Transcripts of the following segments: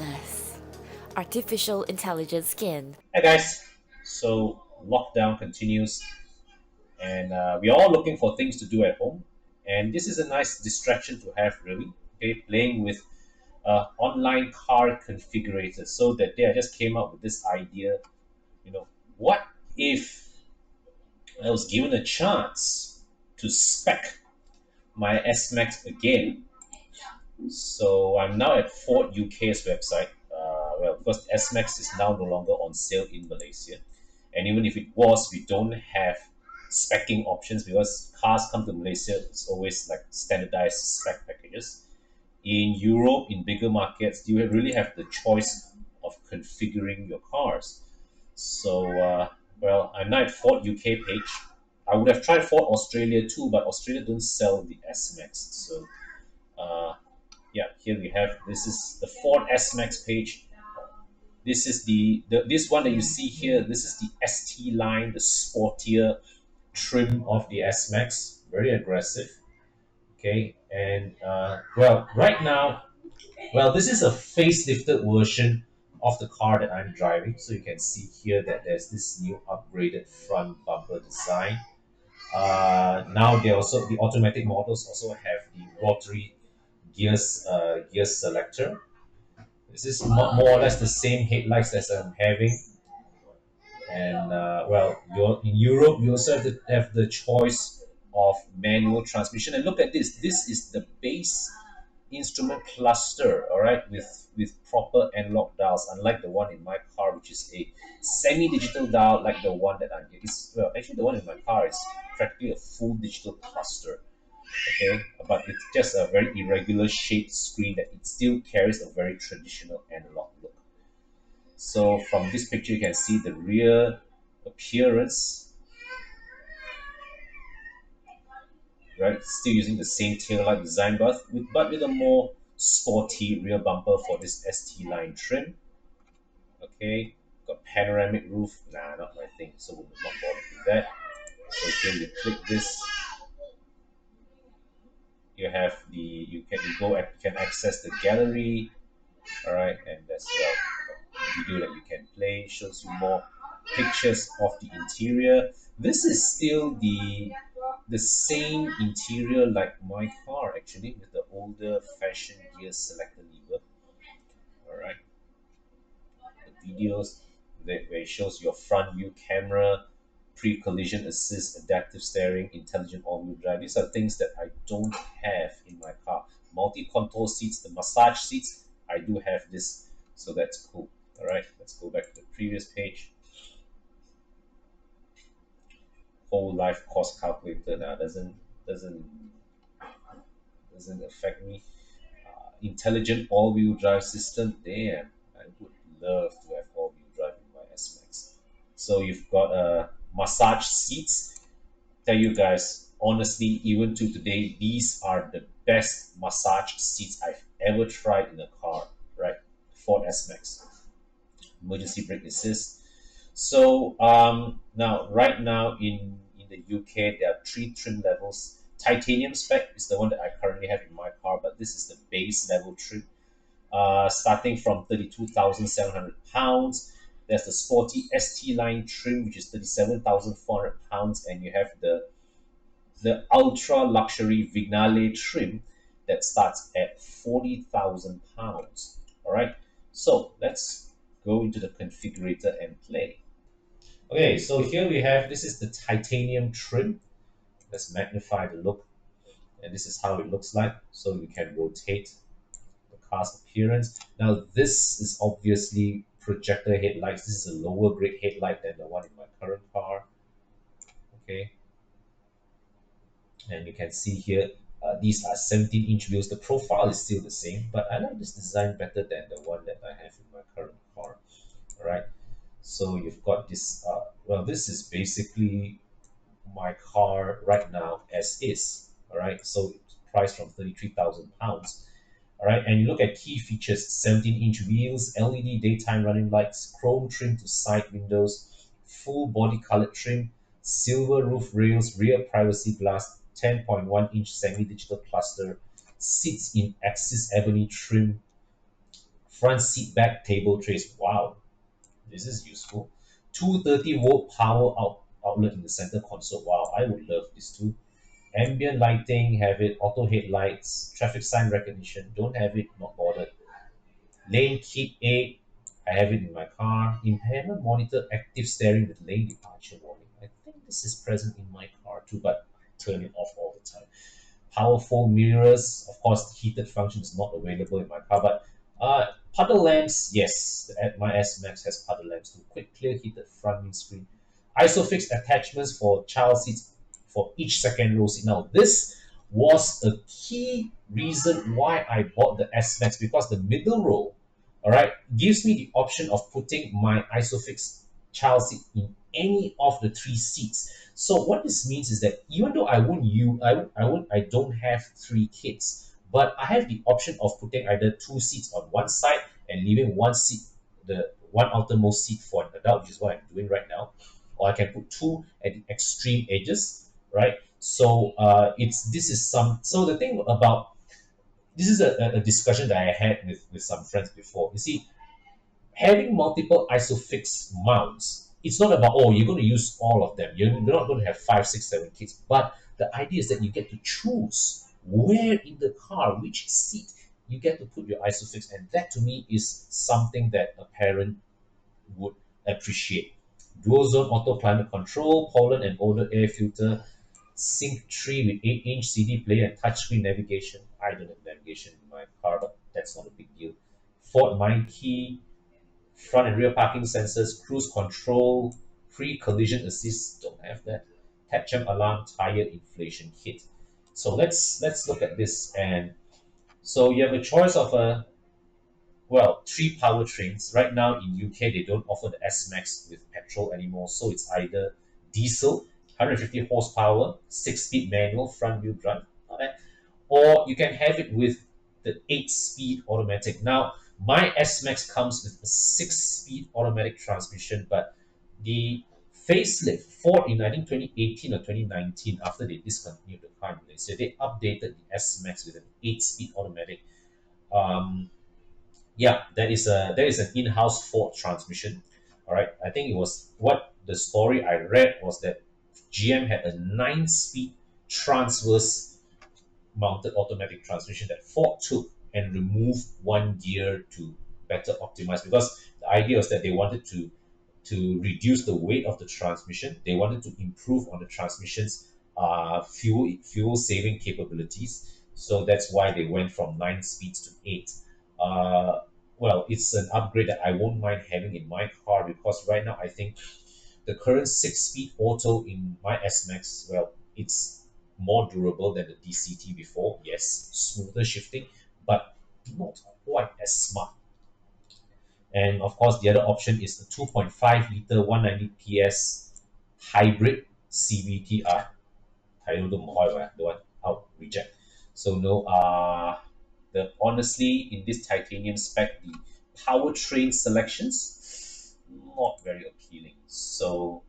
Yes. Artificial intelligence skin. Hi guys, so lockdown continues, and we are all looking for things to do at home, and this is a nice distraction to have, really. Okay, playing with online car configurators. So that day I just came up with this idea. What if I was given a chance to spec my S Max again? So I'm now at Ford UK's website. Well, because S Max is now no longer on sale in Malaysia, and even if it was, we don't have specking options because cars come to Malaysia. It's always like standardized spec packages. In Europe, in bigger markets, you really have the choice of configuring your cars. So, well, I'm now at Ford UK page. I would have tried Ford Australia too, but Australia don't sell the S Max. So, uh, yeah, here we have, this is the Ford S Max page. This is the this one that you see here. This is the ST line, the sportier trim of the S Max. Very aggressive. Okay, and well, right now, well, this is a facelifted version of the car that I'm driving. So you can see here that there's this new upgraded front bumper design. Now they also, the automatic models also have the rotary gear selector. This is more or less the same headlights as I'm having. And well, in Europe, you also have the choice of manual transmission. And look at this. This is the base instrument cluster, all right, with proper analog dials, unlike the one in my car, which is a semi-digital dial, like the one that I'm here. It's, well, actually, the one in my car is practically a full digital cluster. Okay, but it's just a very irregular shaped screen that it still carries a very traditional analog look. So from this picture, you can see the rear appearance, right? Still using the same taillight design, but with a more sporty rear bumper for this ST line trim. Okay, got panoramic roof. Nah, not my thing, so we'll not bother with that. So here you click this, you have the you can access the gallery, all right, and that's a video that you can play. Shows you more pictures of the interior. This is still the same interior like my car, actually, with the older fashion gear selector lever. All right, the videos where it shows your front view camera, pre-collision assist, adaptive steering, intelligent all-wheel drive. These are things that I don't have in my car. Multi-control seats, the massage seats, I do have this, so that's cool. All right, let's go back to the previous page. Whole life cost calculator now doesn't affect me. Intelligent all-wheel drive system. Damn, I would love to have all-wheel drive in my S Max. So you've got massage seats. Tell you guys honestly, even to today, these are the best massage seats I've ever tried in a car. Right, Ford S Max. Emergency brake assist. So now, right now in the UK, there are three trim levels. Titanium spec is the one that I currently have in my car, but this is the base level trim, starting from 32,700 pounds. There's the sporty ST line trim, which is 37,400 pounds, and you have the ultra luxury Vignale trim that starts at 40,000 pounds. All right, so let's go into the configurator and play. Okay, so here we have, this is the titanium trim. Let's magnify the look, and this is how it looks like. So we can rotate the car's appearance. Now this is obviously projector headlights. This is a lower grade headlight than the one in my current car. Okay, and you can see here, these are 17-inch wheels. The profile is still the same, but I like this design better than the one that I have in my current car. All right, so you've got this. Well, this is basically my car right now as is. All right, so it's priced from 33,000 pounds. All right, and you look at key features: 17-inch wheels, LED daytime running lights, chrome trim to side windows, full body colored trim, silver roof rails, rear privacy glass, 10.1-inch semi-digital cluster, seats in Axis ebony trim, Front seat back table trays. Wow, this is useful. 230-volt power outlet in the center console. Wow, I would love this too. Ambient lighting, have it. Auto headlights, traffic sign recognition, don't have it, not bothered. Lane keep aid, I have it in my car. Impairment monitor, active steering with lane departure warning. I think this is present in my car too, but I turn it off all the time. Powerful mirrors, of course, the heated function is not available in my car, but puddle lamps, yes, my S Max has puddle lamps too. Quick clear heated front windscreen. Isofix attachments for child seats for each second row seat. Now, this was a key reason why I bought the S Max, because the middle row, all right, gives me the option of putting my Isofix child seat in any of the three seats. So what this means is that even though I don't have three kids, but I have the option of putting either two seats on one side and leaving one seat, the one outermost seat for an adult, which is what I'm doing right now, or I can put two at the extreme edges, right? So it's this is some. So the thing about this is a discussion that I had with some friends before. You see, having multiple isofix mounts, it's not about, oh, you're going to use all of them. You're not going to have five, six, seven kids. But the idea is that you get to choose where in the car, which seat you get to put your isofix. And that to me is something that a parent would appreciate. Dual zone auto climate control, pollen and odor air filter, sync tree with 8-inch CD player and touchscreen navigation. I don't have navigation in my car, but that's not a big deal. Ford Mind Key, front and rear parking sensors, cruise control, pre-collision assist, don't have that. Tap jump alarm, tire inflation kit. So let's look at this. And so you have a choice of three powertrains. Right now in UK they don't offer the S Max with petrol anymore, so it's either diesel, 150 horsepower, 6-speed manual, front wheel drive, not bad, or you can have it with the 8-speed automatic. Now, my S Max comes with a 6-speed automatic transmission, but the facelift, Ford in I think 2018 or 2019, after they discontinued the car in Malaysia, they updated the S Max with an 8-speed automatic. Um, yeah, there is an in-house Ford transmission. All right, I think it was what the story I read was that GM had a 9-speed transverse mounted automatic transmission that Ford took and removed one gear to better optimize, because the idea was that they wanted to reduce the weight of the transmission. They wanted to improve on the transmission's fuel saving capabilities. So that's why they went from 9 speeds to 8. Uh, it's an upgrade that I won't mind having in my car, because right now I think the current 6-speed auto in my S Max, it's more durable than the DCT before. Yes, smoother shifting, but not quite as smart. And of course, the other option is the 2.5 liter 190 PS hybrid CVT. I don't know, the one out reject. So no, the honestly in this titanium spec, the powertrain selections not very appealing. So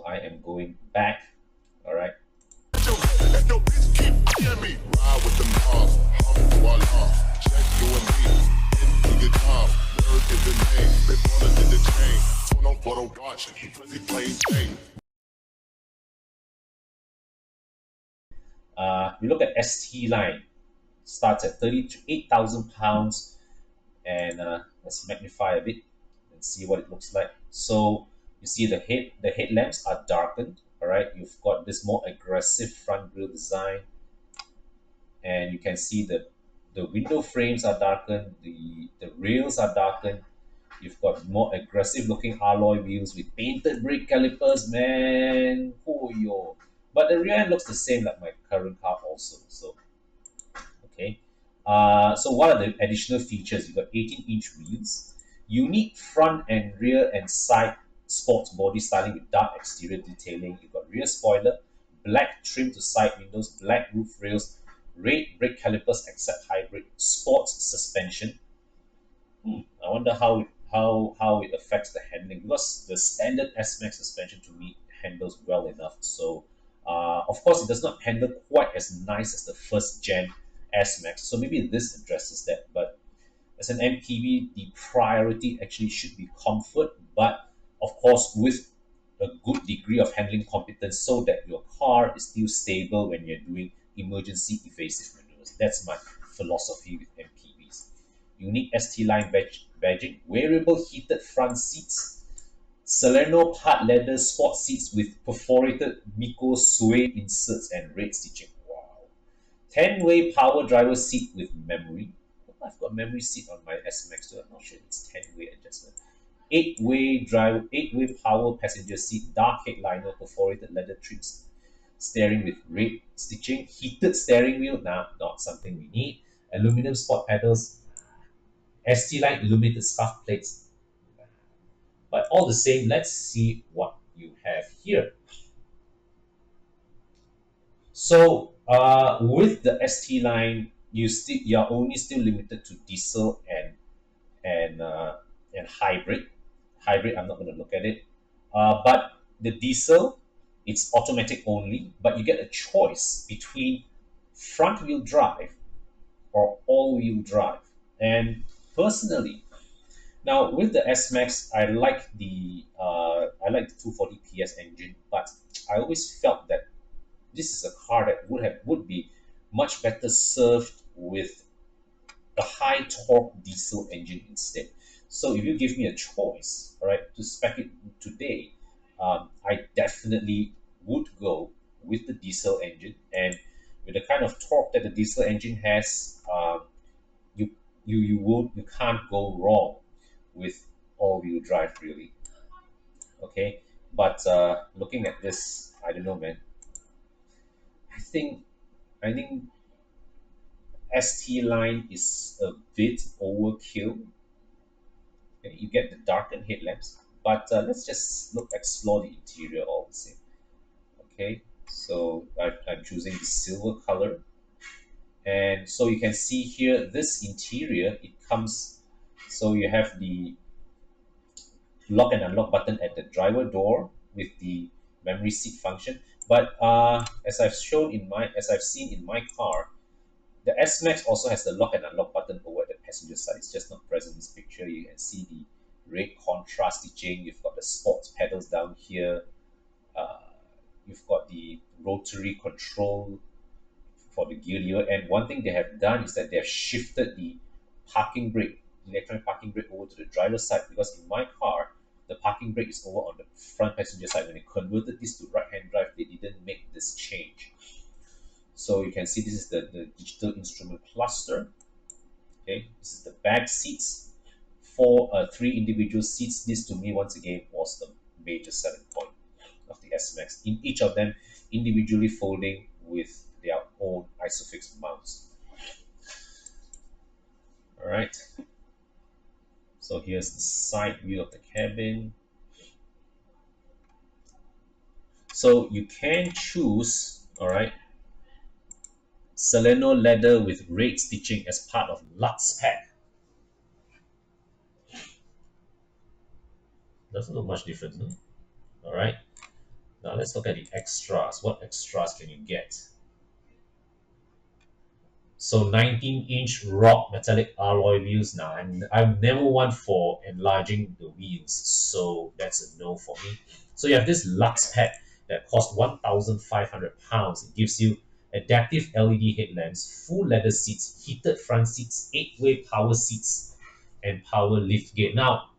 I am going back. All right. Let your bitch keep fucking me. Ride with the mob, voila. Check you and me. Into the job. Nerd is the name. Been ballin' in the chain. Turn on photo watch. Pussy plain chain. We look at ST line. Starts at 38,000 pounds, and let's magnify a bit and see what it looks like. So you see the headlamps are darkened. All right, you've got this more aggressive front grille design, and you can see that the window frames are darkened, the rails are darkened. You've got more aggressive looking alloy wheels with painted brake calipers, man. Oh yo. But the rear end looks the same like my current car also. So okay. So what are the additional features? You've got 18-inch wheels, unique front and rear and side sports body styling with dark exterior detailing. You've got rear spoiler, black trim to side windows, black roof rails, red brake calipers except hybrid, sports suspension. I wonder how it affects the handling, because the standard S Max suspension to me handles well enough. So of course it does not handle quite as nice as the first gen S Max. So maybe this addresses that. But As an MPV, the priority actually should be comfort, but of course with a good degree of handling competence so that your car is still stable when you're doing emergency evasive maneuvers. That's my philosophy with MPVs. Unique ST line badging, wearable heated front seats, Salerno part leather sport seats with perforated Miko suede inserts and red stitching. Wow. 10-way power driver seat with memory. I've got memory seat on my S Max too. I'm not sure it's 10-way adjustment. 8-way power passenger seat, dark headliner, perforated leather trims, steering with red stitching, heated steering wheel. Nah, not something we need. Aluminum sport pedals, ST line illuminated scuff plates. But all the same, let's see what you have here. So with the ST line, you're only still limited to diesel and hybrid. Hybrid, I'm not going to look at it. But the diesel, it's automatic only, but you get a choice between front wheel drive or all wheel drive. And personally, now with the S Max, I like the 240 PS engine, but I always felt that this is a car that would be much better served with a high torque diesel engine instead. So if you give me a choice, all right, to spec it today, I definitely would go with the diesel engine, and with the kind of torque that the diesel engine has, you you can't go wrong with all-wheel drive really. Okay, but looking at this, I don't know, man. I think I think ST line is a bit overkill. Okay, you get the darkened headlamps, but let's just explore the interior all the same. Okay, so I'm choosing the silver color, and so you can see here this interior. It comes, so you have the lock and unlock button at the driver door with the memory seat function. But as I've seen in my car, the S Max also has the lock and unlock button over at the passenger side. It's just not present in this picture. You can see the red contrast stitching. You've got the sports pedals down here. Uh, you've got the rotary control for the gear lever. And one thing they have done is that they have shifted the parking brake, electronic parking brake, over to the driver's side, because in my car, the parking brake is over on the front passenger side. When they converted this to right-hand drive, they didn't make this change. So you can see this is the digital instrument cluster. Okay, this is the back seats, three individual seats. This to me once again was the major selling point of the S Max. In each of them, individually folding with their own isofix mounts. All right. So here's the side view of the cabin. So you can choose, all right, Salerno leather with red stitching as part of Lux pack. Doesn't look much different, no? All right. Now let's look at the extras. What extras can you get? So 19-inch rock metallic alloy wheels. Now I'm never one for enlarging the wheels, so that's a no for me. So you have this Lux pack that costs £1,500. It gives you adaptive LED headlamps, full leather seats, heated front seats, 8-way power seats, and power lift gate. Now,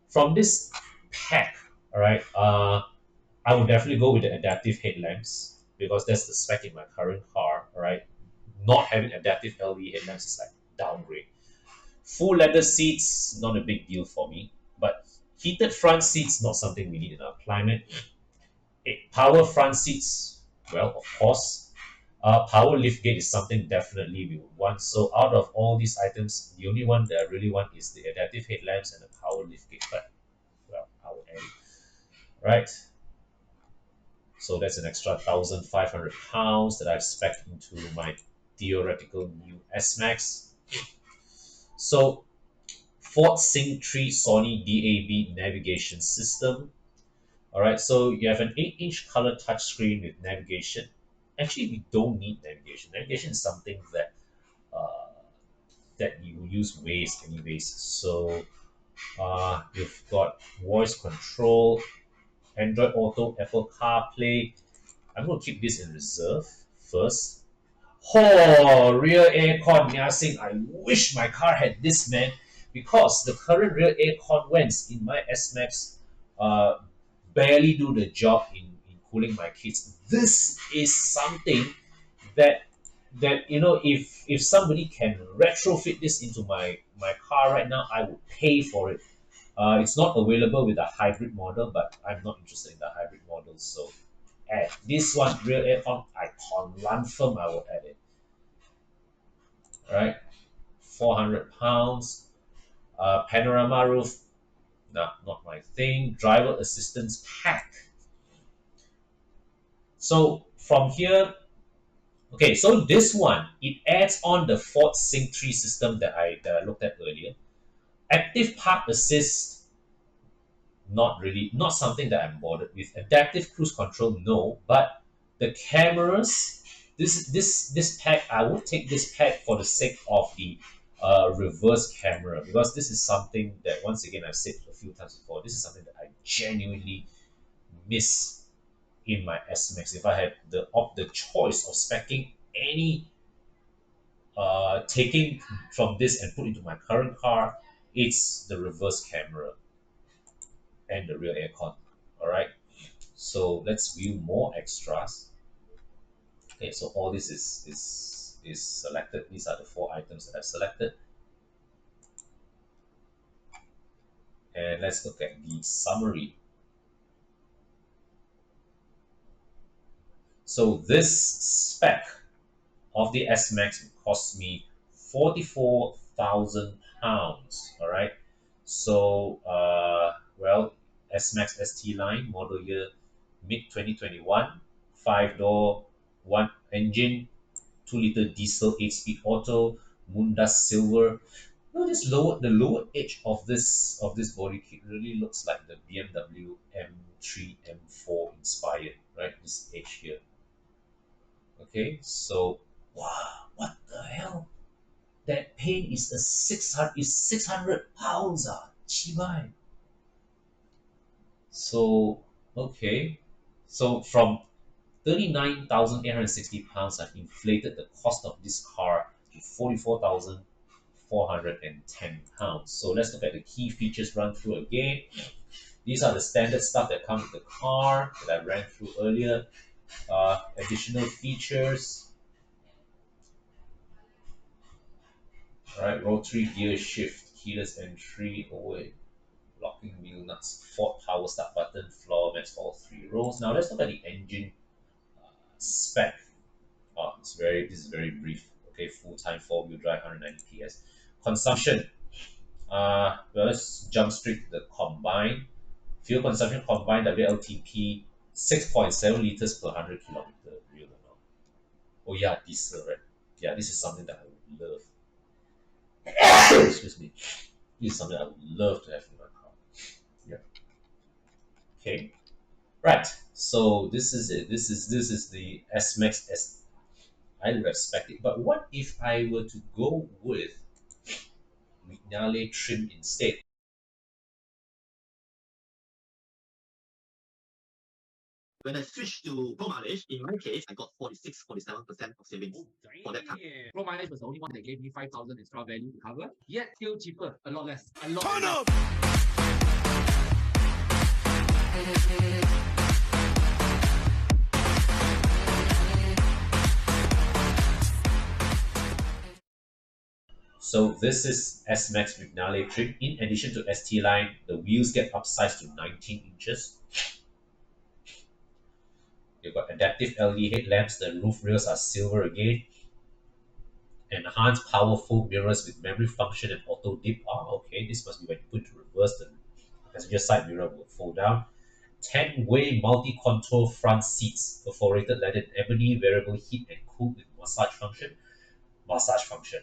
from this pack, all right, I would definitely go with the adaptive headlamps because that's the spec in my current car, all right. Not having adaptive LED headlamps is like downgrade. Full leather seats, not a big deal for me, but heated front seats, not something we need in our climate. Power front seats, well, of course. Power liftgate is something definitely we would want. So out of all these items, the only one that I really want is the adaptive headlamps and the power liftgate. But well, I will add it. Right. So that's an extra £1,500 that I've spec into my theoretical new S Max. So Ford Sync 3 Sony DAB navigation system. All right, so you have an 8-inch color touchscreen with navigation. Actually, we don't need navigation. Navigation is something that that you use Waze anyways. So you've got voice control, Android Auto, Apple CarPlay. I'm going to keep this in reserve first. Oh, rear aircon, Yasing. I wish my car had this, man, because the current rear aircon vents in my S Max uh, barely do the job in cooling my kids. This is something that if somebody can retrofit this into my car right now, I would pay for it. It's not available with the hybrid model, but I'm not interested in the hybrid model. So add this one rear aircon. I confirm I will add it. All right, 400 pounds. Panorama roof. Nah, not my thing. Driver assistance pack. So from here, okay, so this one, it adds on the Ford Sync 3 system that I looked at earlier. Active Park Assist, not really, not something that I'm bothered with. Adaptive Cruise Control, no. But the cameras, this pack, I would take this pack for the sake of the reverse camera, because this is something that, once again, I've said a few times before, this is something that I genuinely miss in my S Max. If I had the choice of specking any taking from this and put into my current car, it's the reverse camera and the rear aircon. All right. So let's view more extras. Okay, so all this is selected. These are the 4 items that I've selected. And let's look at the summary. So this spec of the S Max cost me £44,000. All right. So well, S Max ST line model year mid 2021, 5-door, one engine, 2-liter diesel, 8-speed auto, Mundas silver. The lower edge of this body kit really looks like the BMW M3 M4 inspired, right? This edge here. Okay, so wow, what the hell? That paint is 600 pounds, chibai. So okay, so from 39,860 pounds, I've inflated the cost of this car to 44,410 pounds. So let's look at the key features run through again. These are the standard stuff that come with the car that I ran through earlier. Additional features. All right, rotary gear shift, keyless entry, locking wheel nuts, Ford power start button, floor mats for all 3 rows. Now let's look at the engine spec. This is very brief. Okay, full-time 4-wheel drive, 190 PS. Consumption. Well, let's jump straight to the combined. Fuel consumption combined WLTP 6.7 liters per 100 kilometer. Real or not? Oh yeah, diesel, right? Yeah, this is something that I would love. Excuse me. This is something I would love to have in my car. Yeah. Okay. Right. So this is it. This is the S Max S. I respect it. But what if I were to go with Vignale trim instead? When I switched to Pro mileage, in my case, I got 46-47% of savings for that car. Pro mileage was the only one that gave me 5,000 extra value to cover, yet still cheaper, a lot less. Turn up! So this is S Max Vignale trim. In addition to ST line, the wheels get upsized to 19 inches. You've got adaptive LED headlamps. The roof rails are silver again. Enhanced powerful mirrors with memory function and auto dip. Okay, this must be when you put to reverse, the passenger side mirror will fold down. 10-way multi-control front seats, perforated leather ebony, variable heat and cool with massage function. Massage function.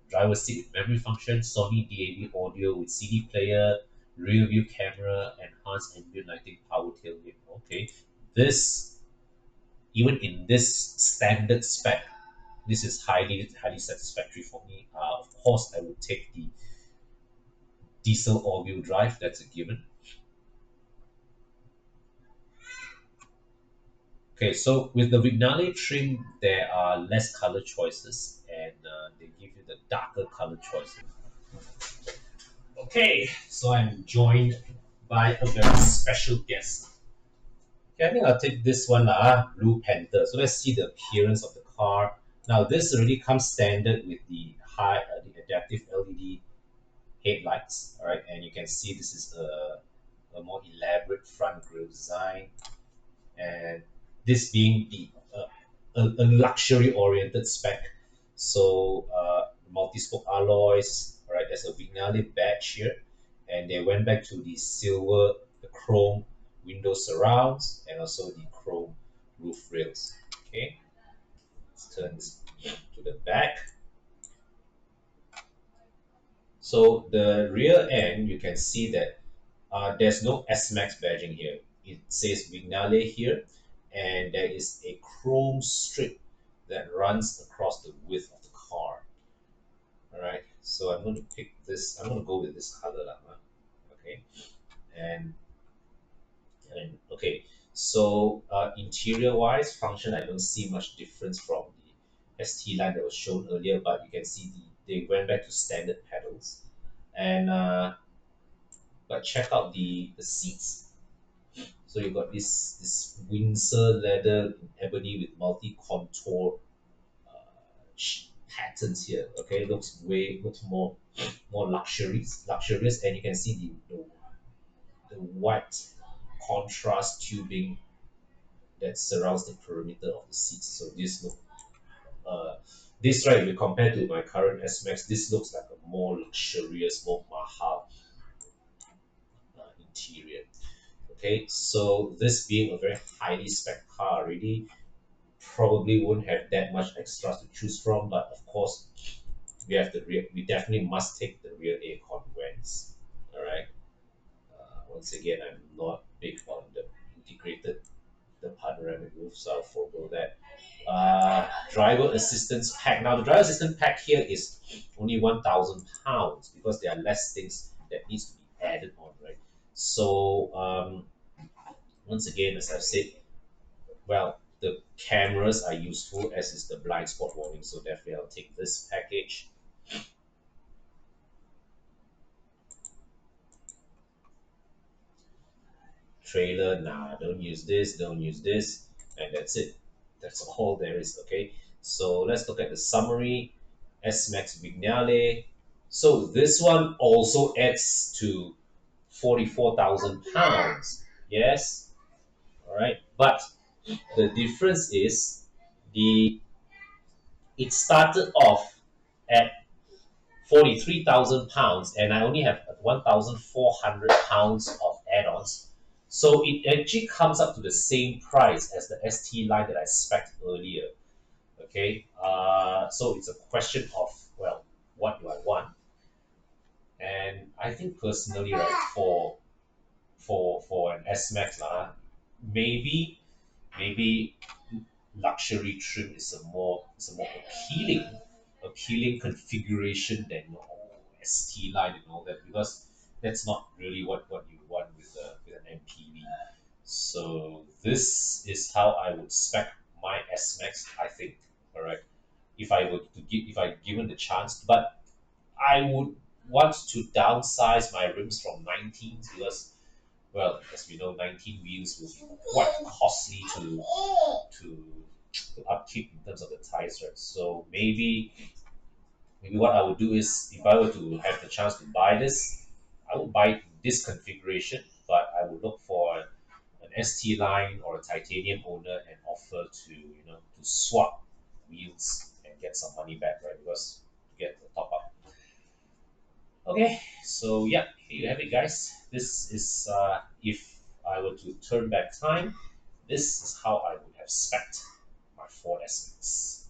Driver's seat with memory function, Sony DAB audio with CD player, rear view camera, enhanced ambient lighting, power tailgate. Okay, this, even in this standard spec, this is highly satisfactory for me. Of course, I would take the diesel all-wheel drive. That's a given. Okay, so with the Vignale trim, there are less color choices, and they give you the darker color choices. Okay, so I'm joined by a very special guest. Okay, I think I'll take this one, Blue Panther. So let's see the appearance of the car. Now, this already comes standard with the adaptive LED headlights. All right, and you can see this is a more elaborate front grille design, and this being a luxury oriented spec. So multi-spoke alloys, all right, there's a Vignale badge here, and they went back to the silver, the chrome window surrounds, and also the chrome roof rails. Okay, let's turn this to the back. So the rear end, you can see that there's no S-Max badging here. It says Vignale here, and there is a chrome strip that runs across the width of the car. All right, so I'm going to pick this. I'm going to go with this color, okay, and okay. So interior-wise, function, I don't see much difference from the ST line that was shown earlier, but you can see they went back to standard pedals, and but check out the seats. So you got this Windsor leather in ebony with multi contour patterns here. Okay, looks more luxurious, and you can see the white contrast tubing that surrounds the perimeter of the seats. So uh, this right, if you compare to my current S Max, this looks like a more luxurious, more mahal interior. Okay, so this being a very highly spec car already, probably won't have that much extras to choose from, but of course, we definitely must take the rear aircon vents. All right. Once again, I'm not big on the panoramic roof, so I'll forego that. Driver assistance pack. Now, the driver assistance pack here is only £1,000 because there are less things that needs to be added on, right? So, once again, as I've said, well, the cameras are useful, as is the blind spot warning. So definitely, I'll take this package. Trailer, nah, don't use this, don't use this, and that's it. That's all there is. Okay, so let's look at the summary. S Max Vignale. So this one also adds to £44,000. Yes, all right, but the difference is the it started off at £43,000, and I only have £1,400 of add-ons. So it actually comes up to the same price as the ST line that I spec'd earlier. Okay, so it's a question of, well, what do I want? And I think personally, right, for an S Max, maybe luxury trim is a more appealing configuration than ST line and all that, because that's not really what you want with an MPV. So this is how I would spec my S Max, I think. All right, if I given the chance, but I would want to downsize my rims from 19s because, well, as we know, 19 wheels will be quite costly to upkeep in terms of the tires, right? So maybe what I would do is, if I were to have the chance to buy this, I would buy this configuration, but I would look for an ST line or a titanium owner and offer to swap wheels and get some money back, right? Because to get the top up. Okay, so yeah, here you have it, guys. This is if I were to turn back time, this is how I would have spec'd my Ford S Max.